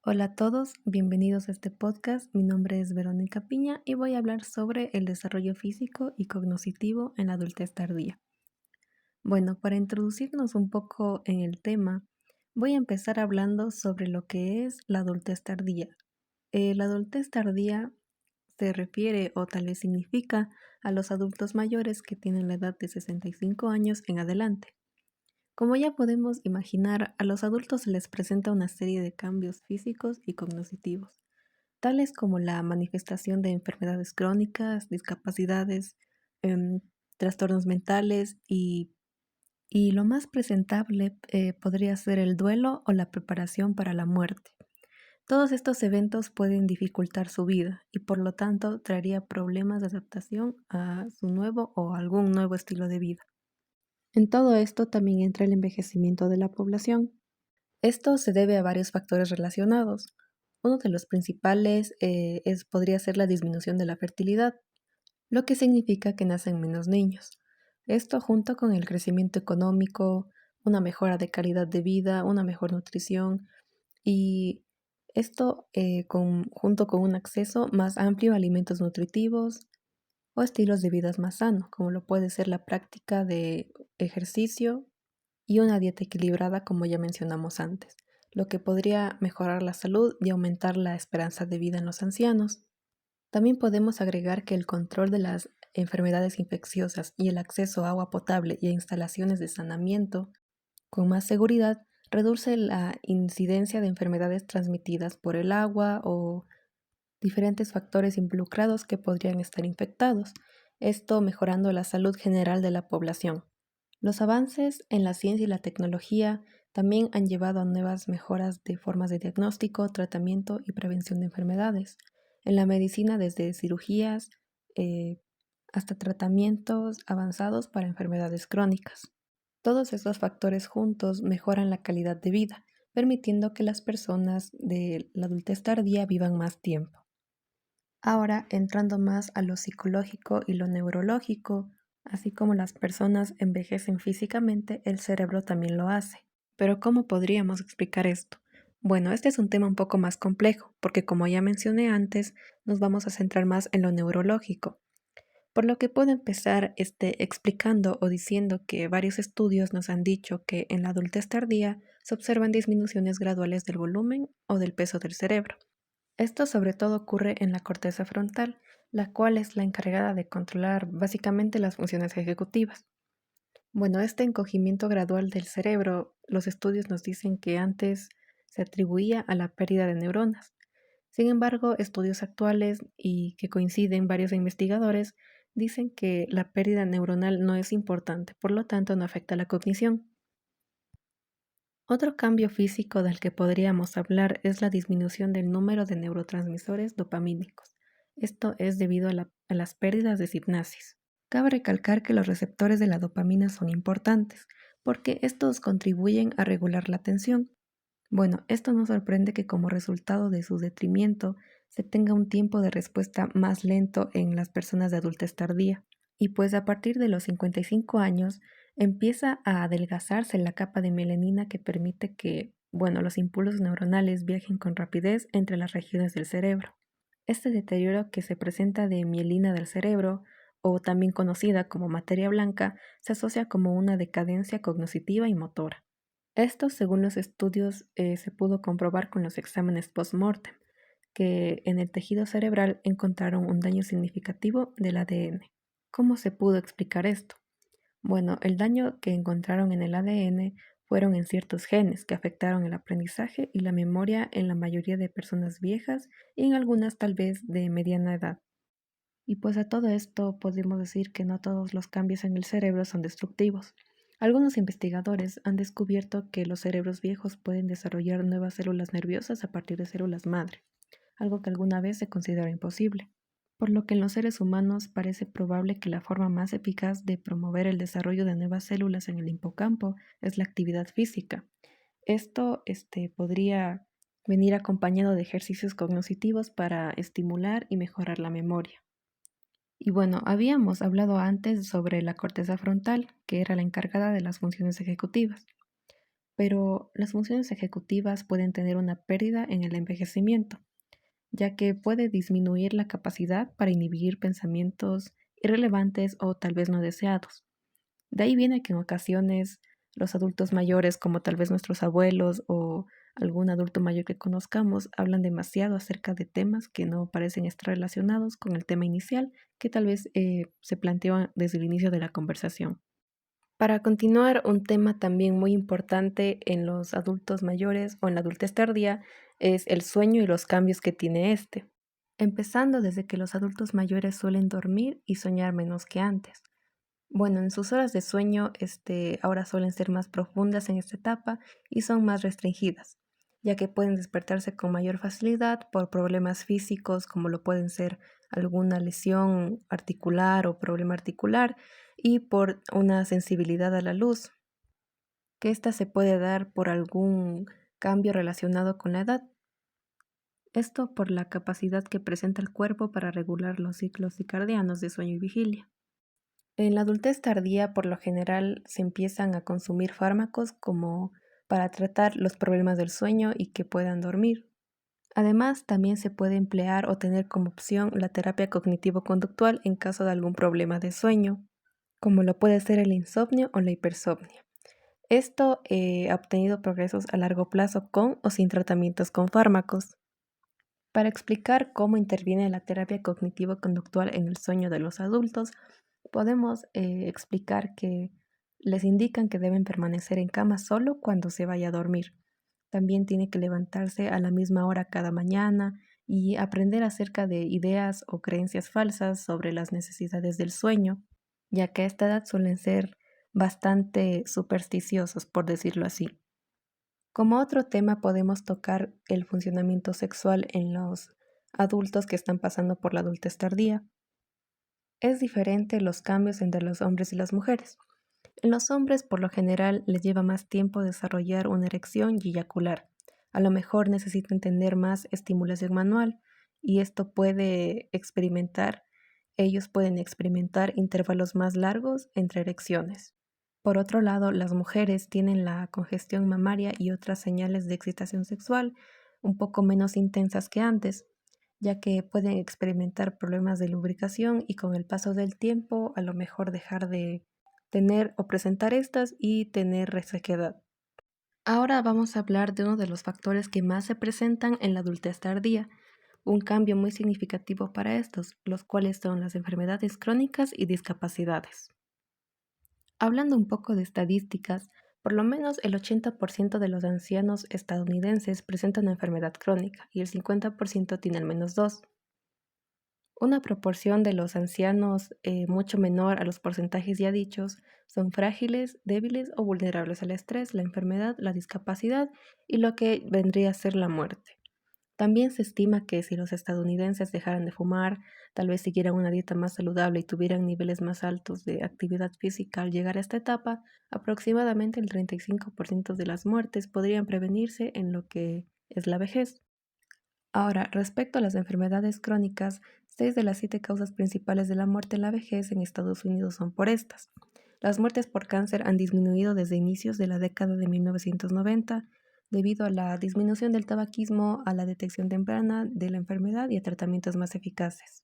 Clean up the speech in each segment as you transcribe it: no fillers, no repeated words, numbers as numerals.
Hola a todos, bienvenidos a este podcast. Mi nombre es Verónica Piña y voy a hablar sobre el desarrollo físico y cognitivo en la adultez tardía. Bueno, para introducirnos un poco en el tema, voy a empezar hablando sobre lo que es la adultez tardía. La adultez tardía se refiere o tal vez significa a los adultos mayores que tienen la edad de 65 años en adelante. Como ya podemos imaginar, a los adultos se les presenta una serie de cambios físicos y cognitivos tales como la manifestación de enfermedades crónicas, discapacidades, trastornos mentales y lo más presentable podría ser el duelo o la preparación para la muerte. Todos estos eventos pueden dificultar su vida y por lo tanto traería problemas de adaptación a su nuevo o algún nuevo estilo de vida. En todo esto también entra el envejecimiento de la población. Esto se debe a varios factores relacionados. Uno de los principales podría ser la disminución de la fertilidad, lo que significa que nacen menos niños. Esto junto con el crecimiento económico, una mejora de calidad de vida, una mejor nutrición y esto junto con un acceso más amplio a alimentos nutritivos o estilos de vida más sanos, como lo puede ser la práctica de ejercicio y una dieta equilibrada como ya mencionamos antes, lo que podría mejorar la salud y aumentar la esperanza de vida en los ancianos. También podemos agregar que el control de las enfermedades infecciosas y el acceso a agua potable y a instalaciones de saneamiento con más seguridad reduce la incidencia de enfermedades transmitidas por el agua o diferentes factores involucrados que podrían estar infectados, esto mejorando la salud general de la población. Los avances en la ciencia y la tecnología también han llevado a nuevas mejoras de formas de diagnóstico, tratamiento y prevención de enfermedades. En la medicina, desde cirugías eh, hasta tratamientos avanzados para enfermedades crónicas. Todos estos factores juntos mejoran la calidad de vida, permitiendo que las personas de la adultez tardía vivan más tiempo. Ahora, entrando más a lo psicológico y lo neurológico, así como las personas envejecen físicamente, el cerebro también lo hace. Pero ¿cómo podríamos explicar esto? Bueno, este es un tema un poco más complejo, porque como ya mencioné antes, nos vamos a centrar más en lo neurológico. Por lo que puedo empezar explicando o diciendo que varios estudios nos han dicho que en la adultez tardía se observan disminuciones graduales del volumen o del peso del cerebro. Esto sobre todo ocurre en la corteza frontal, la cual es la encargada de controlar básicamente las funciones ejecutivas. Bueno, este encogimiento gradual del cerebro, los estudios nos dicen que antes se atribuía a la pérdida de neuronas. Sin embargo, estudios actuales y que coinciden varios investigadores dicen que la pérdida neuronal no es importante, por lo tanto no afecta la cognición. Otro cambio físico del que podríamos hablar es la disminución del número de neurotransmisores dopamínicos. Esto es debido a las pérdidas de sinapsis. Cabe recalcar que los receptores de la dopamina son importantes porque estos contribuyen a regular la atención. Bueno, esto nos sorprende que como resultado de su detrimento se tenga un tiempo de respuesta más lento en las personas de adultez tardía. Y pues a partir de los 55 años empieza a adelgazarse la capa de melanina que permite que, bueno, los impulsos neuronales viajen con rapidez entre las regiones del cerebro. Este deterioro que se presenta de mielina del cerebro, o también conocida como materia blanca, se asocia como una decadencia cognitiva y motora. Esto, según los estudios, se pudo comprobar con los exámenes post-mortem, que en el tejido cerebral encontraron un daño significativo del ADN. ¿Cómo se pudo explicar esto? Bueno, el daño que encontraron en el ADN fueron en ciertos genes que afectaron el aprendizaje y la memoria en la mayoría de personas viejas y en algunas tal vez de mediana edad. Y pues a todo esto podemos decir que no todos los cambios en el cerebro son destructivos. Algunos investigadores han descubierto que los cerebros viejos pueden desarrollar nuevas células nerviosas a partir de células madre, algo que alguna vez se consideró imposible. Por lo que en los seres humanos parece probable que la forma más eficaz de promover el desarrollo de nuevas células en el hipocampo es la actividad física. Esto podría venir acompañado de ejercicios cognitivos para estimular y mejorar la memoria. Y bueno, habíamos hablado antes sobre la corteza frontal, que era la encargada de las funciones ejecutivas. pero las funciones ejecutivas pueden tener una pérdida en el envejecimiento, ya que puede disminuir la capacidad para inhibir pensamientos irrelevantes o tal vez no deseados. De ahí viene que en ocasiones los adultos mayores, como tal vez nuestros abuelos o algún adulto mayor que conozcamos, hablan demasiado acerca de temas que no parecen estar relacionados con el tema inicial que tal vez se planteó desde el inicio de la conversación. Para continuar, un tema también muy importante en los adultos mayores o en la adultez tardía es el sueño y los cambios que tiene este, empezando desde que los adultos mayores suelen dormir y soñar menos que antes. Bueno, en sus horas de sueño, ahora suelen ser más profundas en esta etapa y son más restringidas, ya que pueden despertarse con mayor facilidad por problemas físicos como lo pueden ser alguna lesión articular o problema articular y por una sensibilidad a la luz, que ésta se puede dar por algún cambio relacionado con la edad. Esto por la capacidad que presenta el cuerpo para regular los ciclos circadianos de sueño y vigilia. En la adultez tardía, por lo general, se empiezan a consumir fármacos como para tratar los problemas del sueño y que puedan dormir. Además, también se puede emplear o tener como opción la terapia cognitivo-conductual en caso de algún problema de sueño, como lo puede ser el insomnio o la hipersomnia. Esto ha obtenido progresos a largo plazo con o sin tratamientos con fármacos. Para explicar cómo interviene la terapia cognitivo-conductual en el sueño de los adultos, podemos explicar que les indican que deben permanecer en cama solo cuando se vaya a dormir. También tiene que levantarse a la misma hora cada mañana y aprender acerca de ideas o creencias falsas sobre las necesidades del sueño, ya que a esta edad suelen ser bastante supersticiosos, por decirlo así. Como otro tema podemos tocar el funcionamiento sexual en los adultos que están pasando por la adultez tardía. Es diferente los cambios entre los hombres y las mujeres. En los hombres, por lo general, les lleva más tiempo desarrollar una erección y eyacular. A lo mejor necesitan tener más estimulación manual y esto ellos pueden experimentar intervalos más largos entre erecciones. Por otro lado, las mujeres tienen la congestión mamaria y otras señales de excitación sexual un poco menos intensas que antes, ya que pueden experimentar problemas de lubricación y con el paso del tiempo a lo mejor dejar de tener o presentar estas y tener resequedad. Ahora vamos a hablar de uno de los factores que más se presentan en la adultez tardía, un cambio muy significativo para estos, los cuales son las enfermedades crónicas y discapacidades. Hablando un poco de estadísticas, por lo menos el 80% de los ancianos estadounidenses presentan una enfermedad crónica y el 50% tiene al menos dos. Una proporción de los ancianos mucho menor a los porcentajes ya dichos son frágiles, débiles o vulnerables al estrés, la enfermedad, la discapacidad y lo que vendría a ser la muerte. También se estima que si los estadounidenses dejaran de fumar, tal vez siguieran una dieta más saludable y tuvieran niveles más altos de actividad física al llegar a esta etapa, aproximadamente el 35% de las muertes podrían prevenirse en lo que es la vejez. Ahora, respecto a las enfermedades crónicas, 6 de las 7 causas principales de la muerte en la vejez en Estados Unidos son por estas. Las muertes por cáncer han disminuido desde inicios de la década de 1990 debido a la disminución del tabaquismo, a la detección temprana de la enfermedad y a tratamientos más eficaces.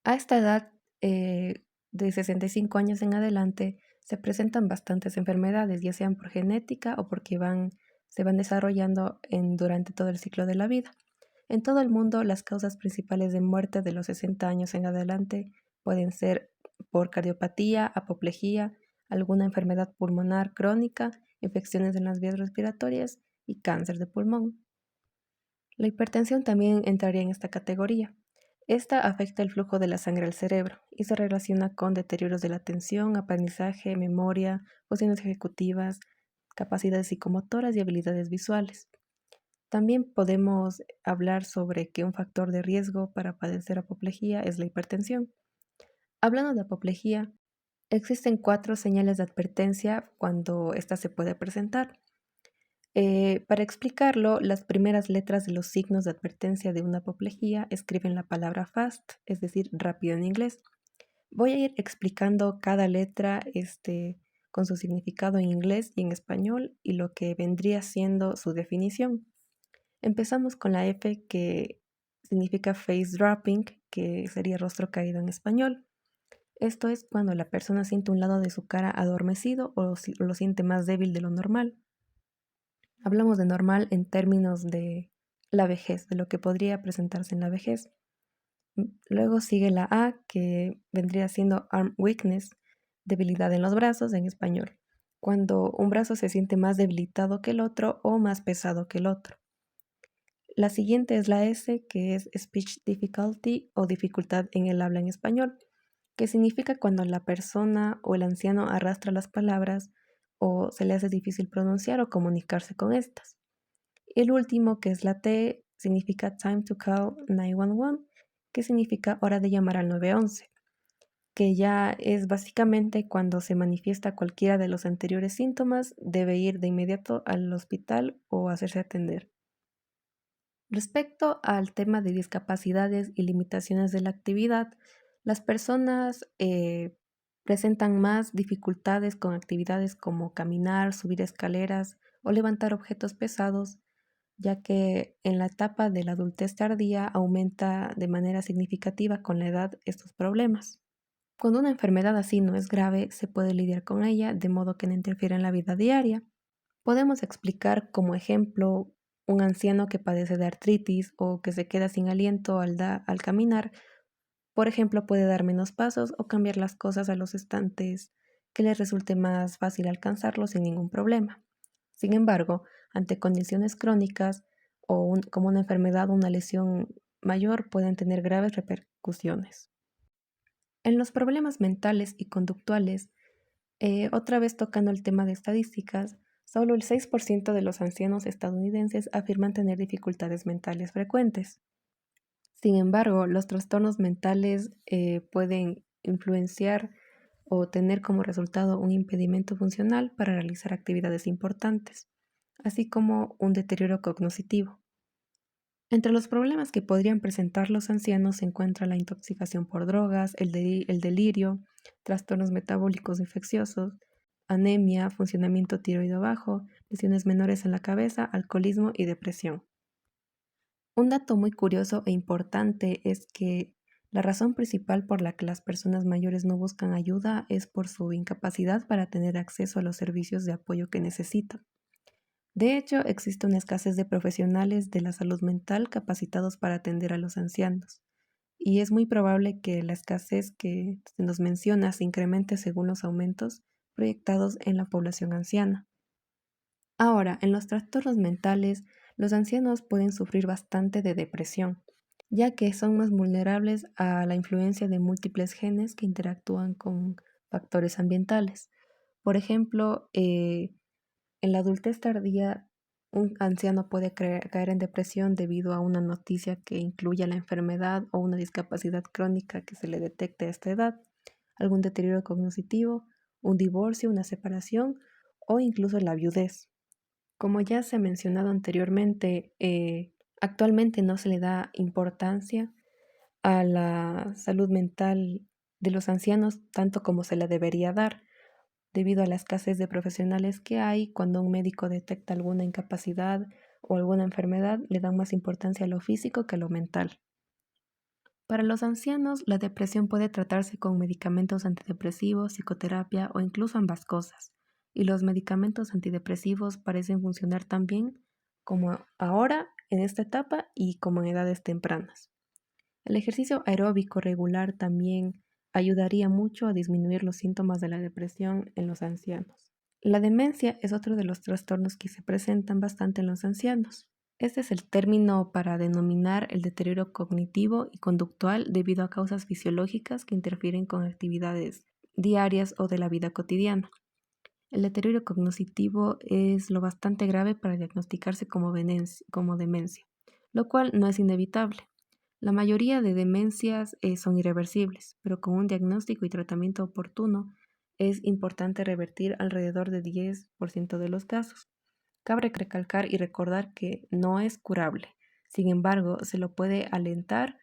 A esta edad, de 65 años en adelante, se presentan bastantes enfermedades, ya sean por genética o porque se van desarrollando durante todo el ciclo de la vida. En todo el mundo, las causas principales de muerte de los 60 años en adelante pueden ser por cardiopatía, apoplejía, alguna enfermedad pulmonar crónica, infecciones en las vías respiratorias y cáncer de pulmón. La hipertensión también entraría en esta categoría. Esta afecta el flujo de la sangre al cerebro y se relaciona con deterioros de la atención, aprendizaje, memoria, funciones ejecutivas, capacidades psicomotoras y habilidades visuales. También podemos hablar sobre que un factor de riesgo para padecer apoplejía es la hipertensión. Hablando de apoplejía, existen 4 señales de advertencia cuando ésta se puede presentar. Para explicarlo, las primeras letras de los signos de advertencia de una apoplejía escriben la palabra fast, es decir, rápido en inglés. Voy a ir explicando cada letra con su significado en inglés y en español y lo que vendría siendo su definición. Empezamos con la F, que significa face dropping, que sería rostro caído en español. Esto es cuando la persona siente un lado de su cara adormecido o lo siente más débil de lo normal. Hablamos de normal en términos de la vejez, de lo que podría presentarse en la vejez. Luego sigue la A, que vendría siendo arm weakness, debilidad en los brazos en español, cuando un brazo se siente más debilitado que el otro o más pesado que el otro. La siguiente es la S, que es speech difficulty o dificultad en el habla en español, que significa cuando la persona o el anciano arrastra las palabras o se le hace difícil pronunciar o comunicarse con estas. Y el último, que es la T, significa time to call 911, que significa hora de llamar al 911, que ya es básicamente cuando se manifiesta cualquiera de los anteriores síntomas, debe ir de inmediato al hospital o hacerse atender. Respecto al tema de discapacidades y limitaciones de la actividad, las personas presentan más dificultades con actividades como caminar, subir escaleras o levantar objetos pesados, ya que en la etapa de la adultez tardía aumenta de manera significativa con la edad estos problemas. Cuando una enfermedad así no es grave, se puede lidiar con ella de modo que no interfiera en la vida diaria. Podemos explicar como ejemplo un anciano que padece de artritis o que se queda sin aliento al caminar. Por ejemplo, puede dar menos pasos o cambiar las cosas a los estantes que le resulte más fácil alcanzarlo sin ningún problema. Sin embargo, ante condiciones crónicas como una enfermedad o una lesión mayor pueden tener graves repercusiones. En los problemas mentales y conductuales, otra vez tocando el tema de estadísticas, solo el 6% de los ancianos estadounidenses afirman tener dificultades mentales frecuentes. Sin embargo, los trastornos mentales pueden influenciar o tener como resultado un impedimento funcional para realizar actividades importantes, así como un deterioro cognitivo. Entre los problemas que podrían presentar los ancianos se encuentra la intoxicación por drogas, el delirio, trastornos metabólicos infecciosos, anemia, funcionamiento tiroideo bajo, lesiones menores en la cabeza, alcoholismo y depresión. Un dato muy curioso e importante es que la razón principal por la que las personas mayores no buscan ayuda es por su incapacidad para tener acceso a los servicios de apoyo que necesitan. De hecho, existe una escasez de profesionales de la salud mental capacitados para atender a los ancianos, y es muy probable que la escasez que se nos menciona se incremente según los aumentos proyectados en la población anciana. Ahora, en los trastornos mentales, los ancianos pueden sufrir bastante de depresión, ya que son más vulnerables a la influencia de múltiples genes que interactúan con factores ambientales. Por ejemplo, en la adultez tardía, un anciano puede caer en depresión debido a una noticia que incluya la enfermedad o una discapacidad crónica que se le detecte a esta edad, algún deterioro cognitivo, un divorcio, una separación o incluso la viudez. Como ya se ha mencionado anteriormente, actualmente no se le da importancia a la salud mental de los ancianos tanto como se le debería dar, debido a la escasez de profesionales que hay. Cuando un médico detecta alguna incapacidad o alguna enfermedad, le dan más importancia a lo físico que a lo mental. Para los ancianos, la depresión puede tratarse con medicamentos antidepresivos, psicoterapia o incluso ambas cosas, y los medicamentos antidepresivos parecen funcionar tan bien como ahora en esta etapa y como en edades tempranas. El ejercicio aeróbico regular también ayudaría mucho a disminuir los síntomas de la depresión en los ancianos. La demencia es otro de los trastornos que se presentan bastante en los ancianos. Este es el término para denominar el deterioro cognitivo y conductual debido a causas fisiológicas que interfieren con actividades diarias o de la vida cotidiana. El deterioro cognitivo es lo bastante grave para diagnosticarse como demencia, lo cual no es inevitable. La mayoría de demencias son irreversibles, pero con un diagnóstico y tratamiento oportuno es importante revertir alrededor de 10% de los casos. Cabe recalcar y recordar que no es curable. Sin embargo, se lo puede alentar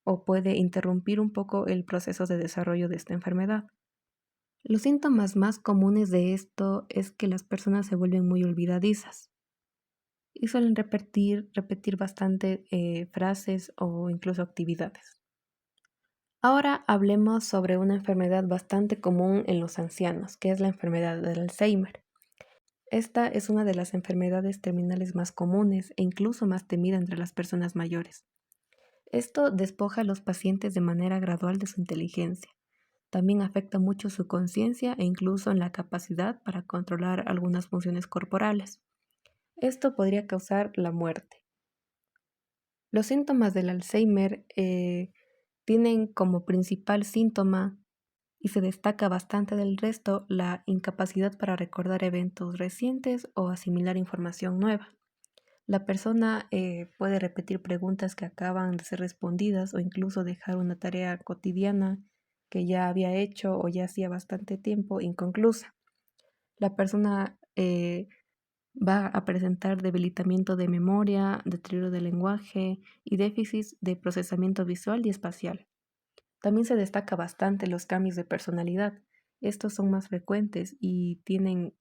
o puede interrumpir un poco el proceso de desarrollo de esta enfermedad. Los síntomas más comunes de esto es que las personas se vuelven muy olvidadizas y suelen repetir bastante frases o incluso actividades. Ahora hablemos sobre una enfermedad bastante común en los ancianos, que es la enfermedad del Alzheimer. Esta es una de las enfermedades terminales más comunes e incluso más temida entre las personas mayores. Esto despoja a los pacientes de manera gradual de su inteligencia. También afecta mucho su conciencia e incluso en la capacidad para controlar algunas funciones corporales. Esto podría causar la muerte. Los síntomas del Alzheimer tienen como principal síntoma y se destaca bastante del resto la incapacidad para recordar eventos recientes o asimilar información nueva. La persona puede repetir preguntas que acaban de ser respondidas o incluso dejar una tarea cotidiana que ya había hecho o ya hacía bastante tiempo inconclusa. La persona va a presentar debilitamiento de memoria, deterioro del lenguaje y déficits de procesamiento visual y espacial. También se destaca bastante los cambios de personalidad. Estos son más frecuentes y tienen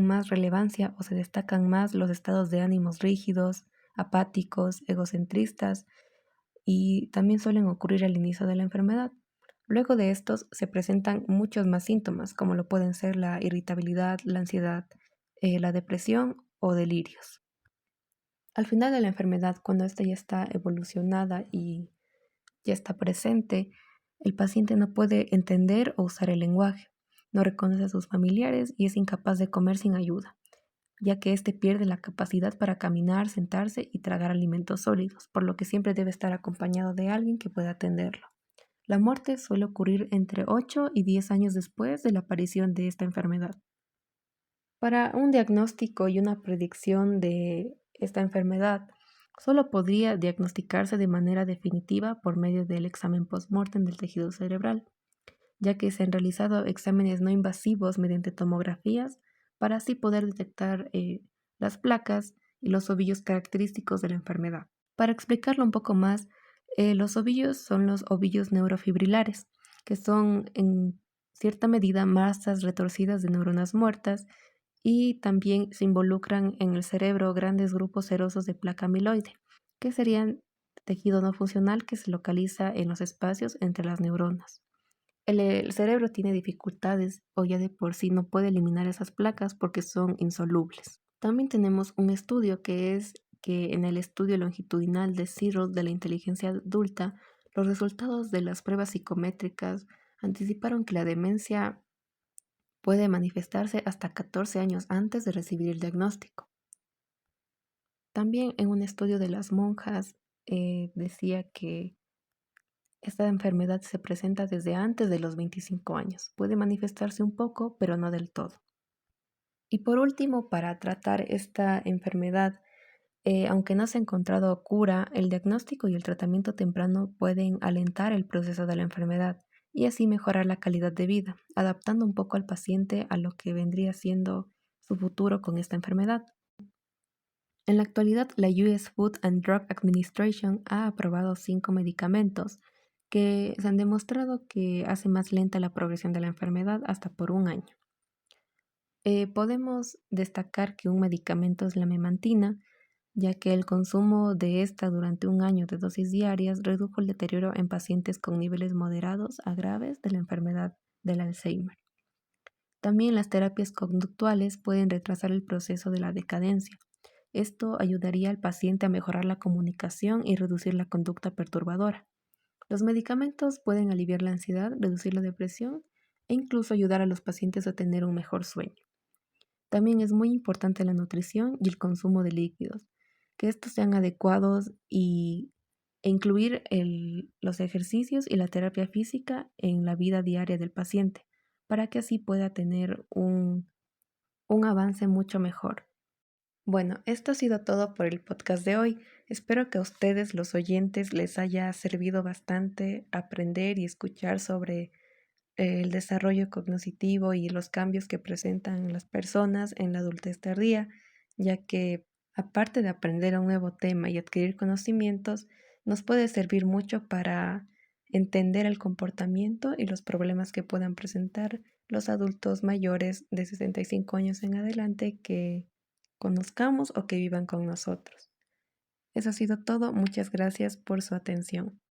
más relevancia o se destacan más los estados de ánimos rígidos, apáticos, egocentristas y también suelen ocurrir al inicio de la enfermedad. Luego de estos se presentan muchos más síntomas, como lo pueden ser la irritabilidad, la ansiedad, la depresión o delirios. Al final de la enfermedad, cuando ésta ya está evolucionada y ya está presente, el paciente no puede entender o usar el lenguaje, no reconoce a sus familiares y es incapaz de comer sin ayuda, ya que éste pierde la capacidad para caminar, sentarse y tragar alimentos sólidos, por lo que siempre debe estar acompañado de alguien que pueda atenderlo. La muerte suele ocurrir entre 8 y 10 años después de la aparición de esta enfermedad. Para un diagnóstico y una predicción de esta enfermedad, solo podría diagnosticarse de manera definitiva por medio del examen post-mortem del tejido cerebral, ya que se han realizado exámenes no invasivos mediante tomografías para así poder detectar las placas y los ovillos característicos de la enfermedad. Para explicarlo un poco más, los ovillos son los ovillos neurofibrilares, que son en cierta medida masas retorcidas de neuronas muertas y también se involucran en el cerebro grandes grupos serosos de placa amiloide, que serían tejido no funcional que se localiza en los espacios entre las neuronas. El cerebro tiene dificultades o ya de por sí no puede eliminar esas placas porque son insolubles. También tenemos un estudio que es que en el estudio longitudinal de Searle de la inteligencia adulta, los resultados de las pruebas psicométricas anticiparon que la demencia puede manifestarse hasta 14 años antes de recibir el diagnóstico. También en un estudio de las monjas decía que esta enfermedad se presenta desde antes de los 25 años. Puede manifestarse un poco, pero no del todo. Y por último, para tratar esta enfermedad, aunque no se ha encontrado cura, el diagnóstico y el tratamiento temprano pueden alentar el proceso de la enfermedad y así mejorar la calidad de vida, adaptando un poco al paciente a lo que vendría siendo su futuro con esta enfermedad. En la actualidad, la US Food and Drug Administration ha aprobado 5 medicamentos que se han demostrado que hace más lenta la progresión de la enfermedad hasta por un año. Podemos destacar que un medicamento es la memantina, ya que el consumo de esta durante un año de dosis diarias redujo el deterioro en pacientes con niveles moderados a graves de la enfermedad del Alzheimer. También las terapias conductuales pueden retrasar el proceso de la decadencia. Esto ayudaría al paciente a mejorar la comunicación y reducir la conducta perturbadora. Los medicamentos pueden aliviar la ansiedad, reducir la depresión e incluso ayudar a los pacientes a tener un mejor sueño. También es muy importante la nutrición y el consumo de líquidos, que estos sean adecuados e incluir los ejercicios y la terapia física en la vida diaria del paciente, para que así pueda tener un avance mucho mejor. Bueno, esto ha sido todo por el podcast de hoy. Espero que a ustedes, los oyentes, les haya servido bastante aprender y escuchar sobre el desarrollo cognitivo y los cambios que presentan las personas en la adultez tardía, ya que aparte de aprender un nuevo tema y adquirir conocimientos, nos puede servir mucho para entender el comportamiento y los problemas que puedan presentar los adultos mayores de 65 años en adelante que conozcamos o que vivan con nosotros. Eso ha sido todo. Muchas gracias por su atención.